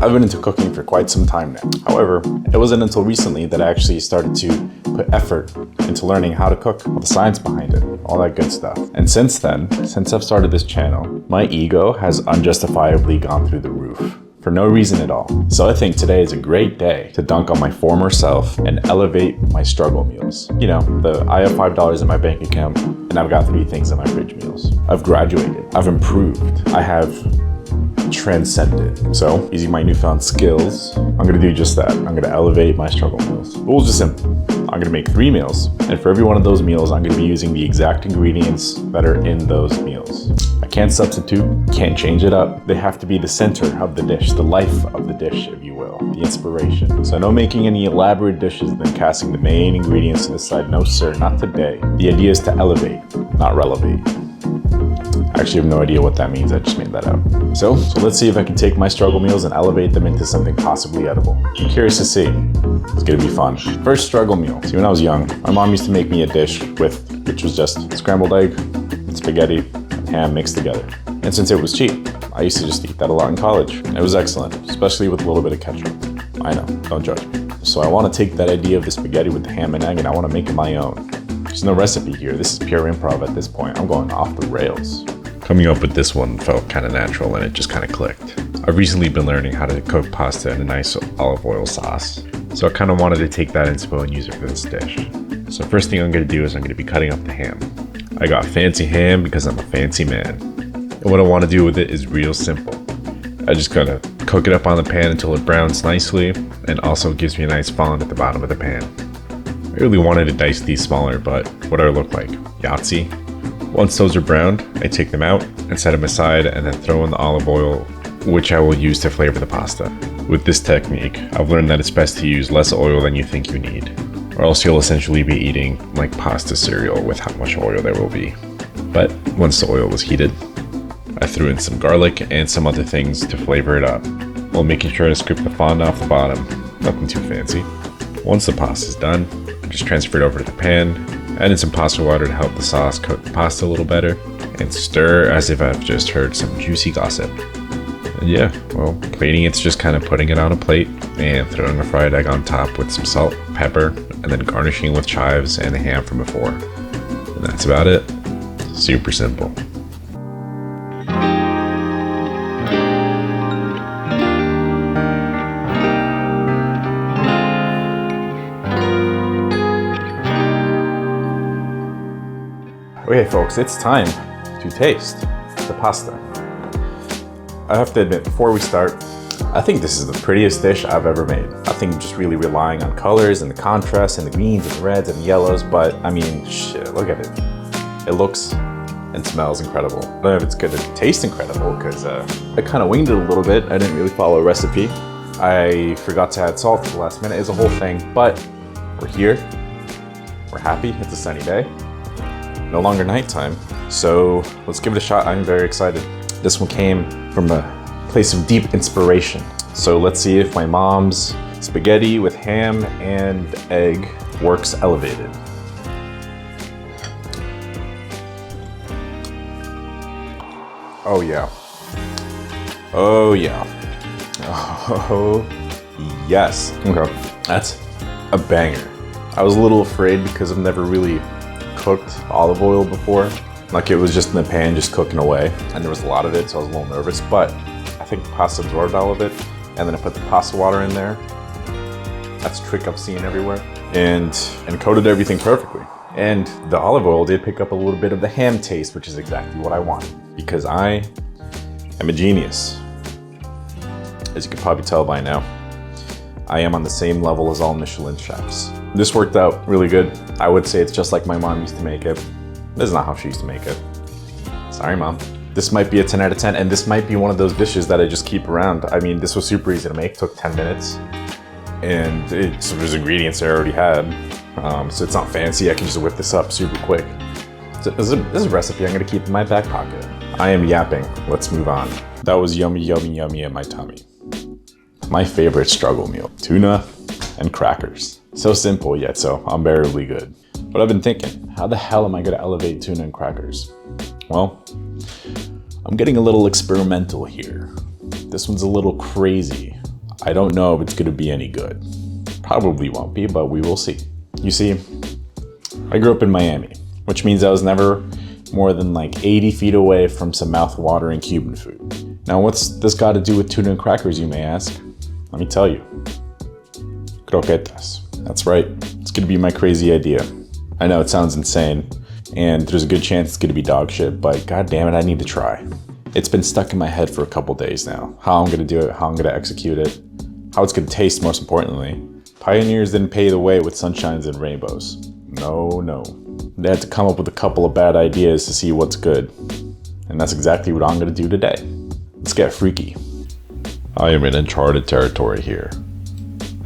I've been into cooking for quite some time now. However, it wasn't until recently that I actually started to put effort into learning how to cook, all the science behind it, all that good stuff. And since then, since I've started this channel, my ego has unjustifiably gone through the roof. For no reason at all. So I think today is a great day to dunk on my former self and elevate my struggle meals. You know, I have $5 in my bank account and I've got 3 things in my fridge meals. I've graduated, I've improved, I have transcended. So using my newfound skills, I'm gonna do just that. I'm gonna elevate my struggle meals. The rules are simple. I'm gonna make 3 meals, and for every one of those meals, I'm gonna be using the exact ingredients that are in those meals. I can't substitute, can't change it up. They have to be the center of the dish, the life of the dish, if you will, the inspiration. So no making any elaborate dishes, then casting the main ingredients to the side. No sir, not today. The idea is to elevate, not relevate. I actually have no idea what that means, I just made that up. So let's see if I can take my struggle meals and elevate them into something possibly edible. I'm curious to see. It's gonna be fun. First struggle meal. See, when I was young, my mom used to make me a dish which was just scrambled egg, spaghetti, and ham mixed together. And since it was cheap, I used to just eat that a lot in college. It was excellent, especially with a little bit of ketchup. I know, don't judge me. So I wanna take that idea of the spaghetti with the ham and egg and I wanna make it my own. There's no recipe here, this is pure improv at this point. I'm going off the rails. Coming up with this one felt kind of natural and it just kind of clicked. I've recently been learning how to cook pasta in a nice olive oil sauce. So I kind of wanted to take that inspo and use it for this dish. So first thing I'm going to do is I'm going to be cutting up the ham. I got fancy ham because I'm a fancy man. And what I want to do with it is real simple. I just gotta cook it up on the pan until it browns nicely and also gives me a nice fondant at the bottom of the pan. I really wanted to dice these smaller, but what do I look like? Yahtzee? Once those are browned, I take them out and set them aside and then throw in the olive oil, which I will use to flavor the pasta. With this technique, I've learned that it's best to use less oil than you think you need, or else you'll essentially be eating like pasta cereal with how much oil there will be. But once the oil was heated, I threw in some garlic and some other things to flavor it up, while making sure to scrape the fondant off the bottom, nothing too fancy. Once the pasta is done, just transfer it over to the pan, add in some pasta water to help the sauce coat the pasta a little better, and stir as if I've just heard some juicy gossip. And yeah, well, plating it's just kind of putting it on a plate and throwing a fried egg on top with some salt, pepper, and then garnishing with chives and the ham from before. And that's about it. Super simple. Okay folks, it's time to taste the pasta. I have to admit, before we start, I think this is the prettiest dish I've ever made. I think just really relying on colors and the contrast and the greens and the reds and the yellows, but I mean, shit, look at it. It looks and smells incredible. I don't know if it's good to taste incredible because I kind of winged it a little bit. I didn't really follow a recipe. I forgot to add salt at the last minute. It's a whole thing, but we're here. We're happy. It's a sunny day. No longer nighttime, so let's give it a shot. I'm very excited. This one came from a place of deep inspiration. So let's see if my mom's spaghetti with ham and egg works elevated. Oh yeah. Oh yeah. Oh yes. Okay, that's a banger. I was a little afraid because I've never really cooked olive oil before. Like it was just in the pan, just cooking away. And there was a lot of it, so I was a little nervous, but I think the pasta absorbed all of it. And then I put the pasta water in there. That's a trick I've seen everywhere. And coated everything perfectly. And the olive oil did pick up a little bit of the ham taste, which is exactly what I wanted. Because I am a genius. As you can probably tell by now, I am on the same level as all Michelin chefs. This worked out really good. I would say it's just like my mom used to make it. This is not how she used to make it. Sorry, Mom. This might be a 10 out of 10, and this might be one of those dishes that I just keep around. I mean, this was super easy to make, took 10 minutes. And there's ingredients I already had. So it's not fancy, I can just whip this up super quick. So this is a recipe I'm gonna keep in my back pocket. I am yapping, let's move on. That was yummy, yummy, yummy in my tummy. My favorite struggle meal, tuna and crackers. So simple yet so unbearably good. But I've been thinking, how the hell am I gonna elevate tuna and crackers? Well, I'm getting a little experimental here. This one's a little crazy. I don't know if it's gonna be any good. Probably won't be, but we will see. You see, I grew up in Miami, which means I was never more than like 80 feet away from some mouth-watering Cuban food. Now, what's this got to do with tuna and crackers, you may ask? Let me tell you. Croquetas. That's right. It's gonna be my crazy idea. I know it sounds insane, and there's a good chance it's gonna be dog shit, but god damn it, I need to try. It's been stuck in my head for a couple days now. How I'm gonna do it, how I'm gonna execute it, how it's gonna taste, most importantly. Pioneers didn't pay the way with sunshines and rainbows. No. They had to come up with a couple of bad ideas to see what's good. And that's exactly what I'm gonna do today. Let's get freaky. I am in uncharted territory here.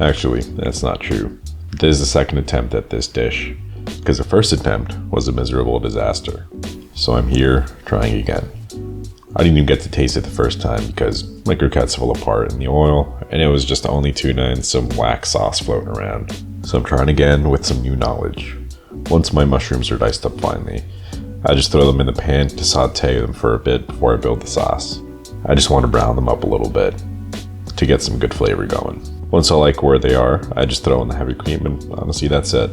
Actually, that's not true. This is the second attempt at this dish, because the first attempt was a miserable disaster. So I'm here, trying again. I didn't even get to taste it the first time because my croquettes fell apart in the oil, and it was just only tuna and some wax sauce floating around. So I'm trying again with some new knowledge. Once my mushrooms are diced up finally, I just throw them in the pan to saute them for a bit before I build the sauce. I just want to brown them up a little bit to get some good flavor going. Once I like where they are, I just throw in the heavy cream, and honestly, that's it.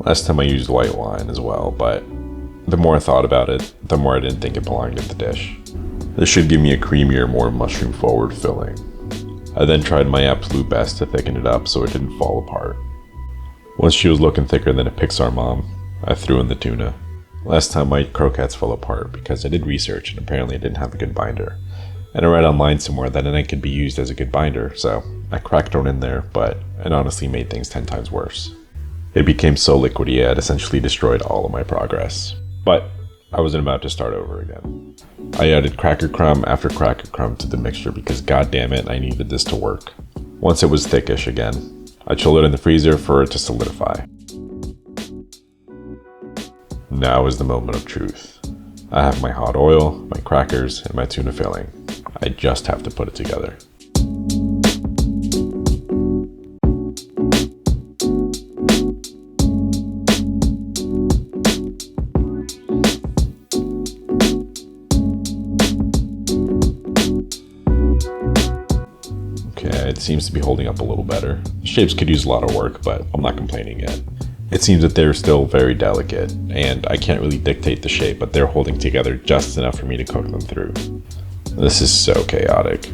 Last time I used white wine as well, but the more I thought about it, the more I didn't think it belonged in the dish. This should give me a creamier, more mushroom-forward filling. I then tried my absolute best to thicken it up so it didn't fall apart. Once she was looking thicker than a Pixar mom, I threw in the tuna. Last time my croquettes fell apart because I did research and apparently I didn't have a good binder. And I read online somewhere that an egg could be used as a good binder, so I cracked one in there, but it honestly made things 10 times worse. It became so liquidy it essentially destroyed all of my progress. But I wasn't about to start over again. I added cracker crumb after cracker crumb to the mixture because god damn it, I needed this to work. Once it was thickish again, I chilled it in the freezer for it to solidify. Now is the moment of truth. I have my hot oil, my crackers, and my tuna filling. I just have to put it together. Okay, it seems to be holding up a little better. The shapes could use a lot of work, but I'm not complaining yet. It seems that they're still very delicate, and I can't really dictate the shape, but they're holding together just enough for me to cook them through. This is so chaotic.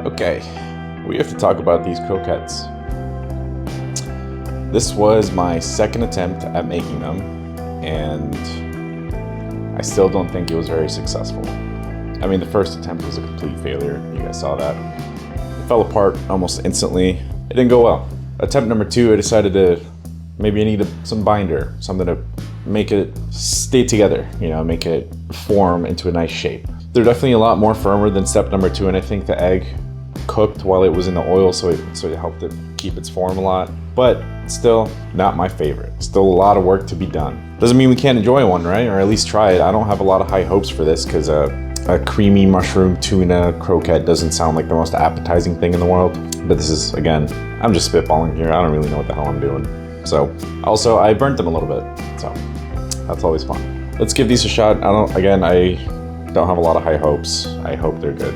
Okay, we have to talk about these croquettes. This was my second attempt at making them, and I still don't think it was very successful. I mean, the first attempt was a complete failure. You guys saw that. It fell apart almost instantly. It didn't go well. Attempt number 2, I decided to maybe I needed some binder, something to make it stay together, you know, make it form into a nice shape. They're definitely a lot more firmer than step number 2, and I think the egg cooked while it was in the oil, so it helped it keep its form a lot, but still not my favorite. Still a lot of work to be done. Doesn't mean we can't enjoy one, right? Or at least try it. I don't have a lot of high hopes for this because a creamy mushroom tuna croquette doesn't sound like the most appetizing thing in the world. But this is, again, I'm just spitballing here. I don't really know what the hell I'm doing. So, also, I burnt them a little bit, so that's always fun. Let's give these a shot. I don't have a lot of high hopes. I hope they're good.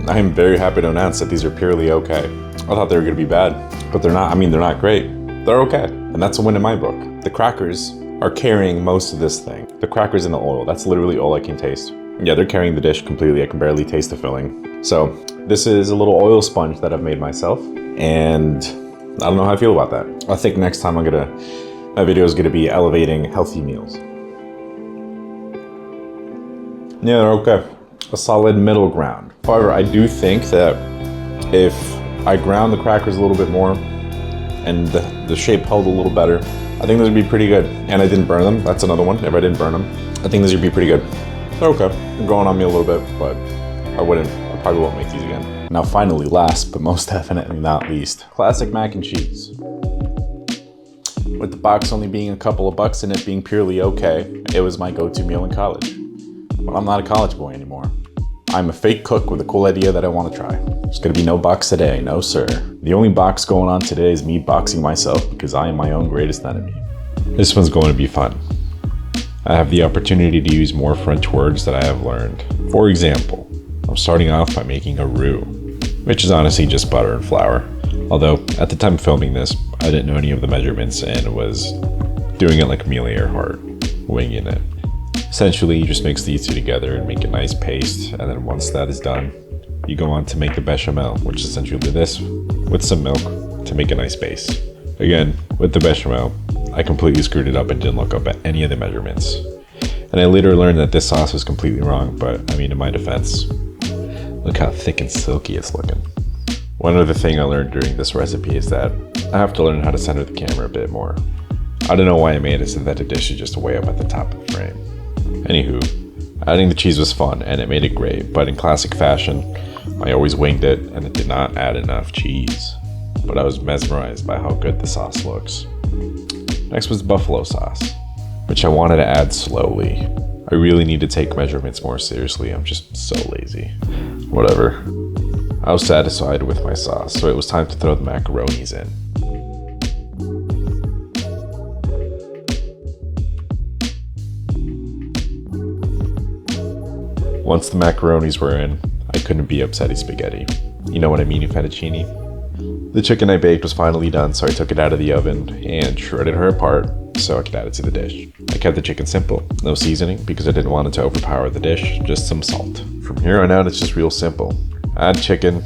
I am very happy to announce that these are purely okay. I thought they were gonna be bad, but they're not. I mean, they're not great. They're okay, and that's a win in my book. The crackers are carrying most of this thing. The crackers and the oil, that's literally all I can taste. Yeah, they're carrying the dish completely. I can barely taste the filling. So this is a little oil sponge that I've made myself, and I don't know how I feel about that. I think next time my video is gonna be elevating healthy meals. Yeah, they're okay. A solid middle ground. However, I do think that if I ground the crackers a little bit more and the shape held a little better, I think those would be pretty good. And I didn't burn them. That's another one. If I didn't burn them, I think these would be pretty good. They're okay. They're growing on me a little bit, but I probably won't make these again. Now finally, last but most definitely not least, classic mac and cheese. With the box only being a couple of bucks and it being purely okay, it was my go-to meal in college. But I'm not a college boy anymore. I'm a fake cook with a cool idea that I want to try. There's gonna be no box today, no sir. The only box going on today is me boxing myself because I am my own greatest enemy. This one's going to be fun. I have the opportunity to use more French words that I have learned. For example, I'm starting off by making a roux, which is honestly just butter and flour. Although, at the time of filming this, I didn't know any of the measurements and was doing it like Amelia Earhart, winging it. Essentially, you just mix these two together and make a nice paste, and then once that is done, you go on to make the bechamel, which is essentially this, with some milk to make a nice base. Again, with the bechamel, I completely screwed it up and didn't look up at any of the measurements. And I later learned that this sauce was completely wrong, but I mean, in my defense, look how thick and silky it's looking. One other thing I learned during this recipe is that I have to learn how to center the camera a bit more. I don't know why I made it so that the dish is just way up at the top of the frame. Anywho, adding the cheese was fun and it made it great, but in classic fashion, I always winged it and it did not add enough cheese. But I was mesmerized by how good the sauce looks. Next was buffalo sauce, which I wanted to add slowly. I really need to take measurements more seriously, I'm just so lazy. Whatever. I was satisfied with my sauce, so it was time to throw the macaronis in. Once the macaronis were in, I couldn't be upsetty spaghetti. You know what I mean, fettuccine? The chicken I baked was finally done, so I took it out of the oven and shredded her apart so I could add it to the dish. I kept the chicken simple, no seasoning because I didn't want it to overpower the dish, just some salt. From here on out, it's just real simple. Add chicken,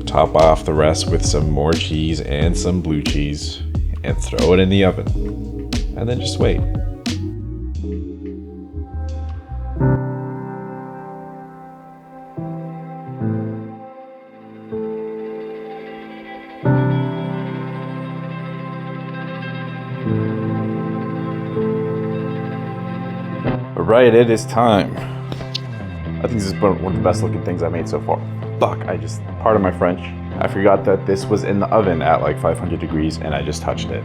top off the rest with some more cheese and some blue cheese, and throw it in the oven. And then just wait. Alright, it is time. I think this is one of the best looking things I made so far. Fuck, pardon my French. I forgot that this was in the oven at like 500 degrees and I just touched it.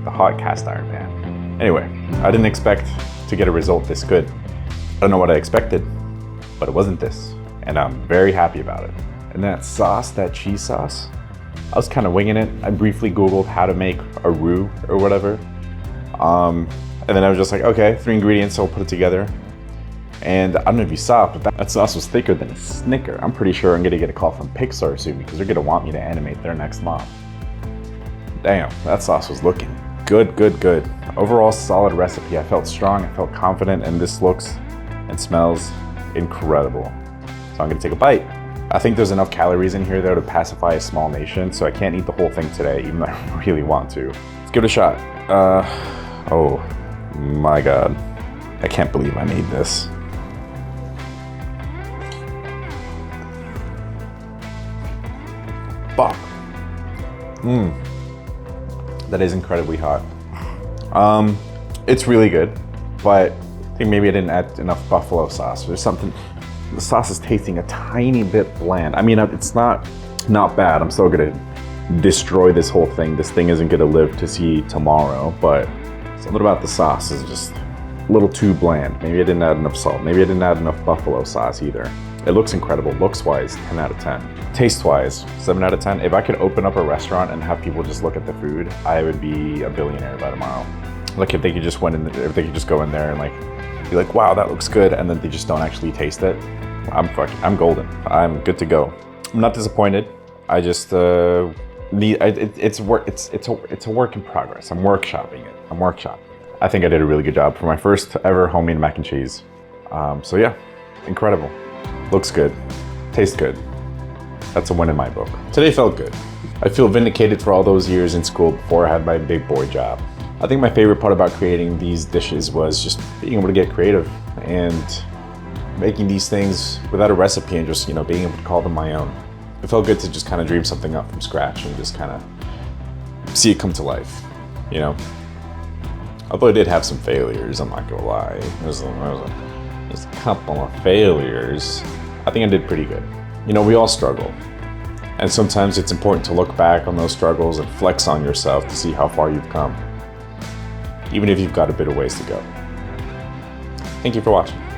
The hot cast iron, man. Anyway, I didn't expect to get a result this good. I don't know what I expected, but it wasn't this. And I'm very happy about it. And that sauce, that cheese sauce, I was kind of winging it. I briefly Googled how to make a roux or whatever. And then I was just like, okay, 3 ingredients, so I'll put it together. And I don't know if you saw it, but that sauce was thicker than a Snicker. I'm pretty sure I'm gonna get a call from Pixar soon because they're gonna want me to animate their next mom. Damn, that sauce was looking good, good, good. Overall, solid recipe. I felt strong, I felt confident, and this looks and smells incredible. So I'm gonna take a bite. I think there's enough calories in here though to pacify a small nation, so I can't eat the whole thing today, even though I really want to. Let's give it a shot. Oh my God. I can't believe I made this. Fuck. That is incredibly hot. It's really good, but I think maybe I didn't add enough buffalo sauce. There's something, the sauce is tasting a tiny bit bland. I mean, it's not bad. I'm still gonna destroy this whole thing. This thing isn't gonna live to see tomorrow, but something about the sauce is just a little too bland. Maybe I didn't add enough salt. Maybe I didn't add enough buffalo sauce either. It looks incredible. Looks-wise, 10 out of 10. Taste-wise, 7 out of 10. If I could open up a restaurant and have people just look at the food, I would be a billionaire by tomorrow. Like if they could just go in there and like be like, wow, that looks good, and then they just don't actually taste it, I'm golden. I'm good to go. I'm not disappointed. I just it's a work in progress. I'm workshopping it. I think I did a really good job for my first ever homemade mac and cheese. So yeah, incredible. Looks good, tastes good. That's a win in my book. Today felt good. I feel vindicated for all those years in school before I had my big boy job. I think my favorite part about creating these dishes was just being able to get creative and making these things without a recipe and just, being able to call them my own. It felt good to just kind of dream something up from scratch and just kind of see it come to life, Although I did have some failures, I'm not gonna lie. There's a couple of failures. I think I did pretty good. We all struggle. And sometimes it's important to look back on those struggles and flex on yourself to see how far you've come. even if you've got a bit of ways to go. Thank you for watching.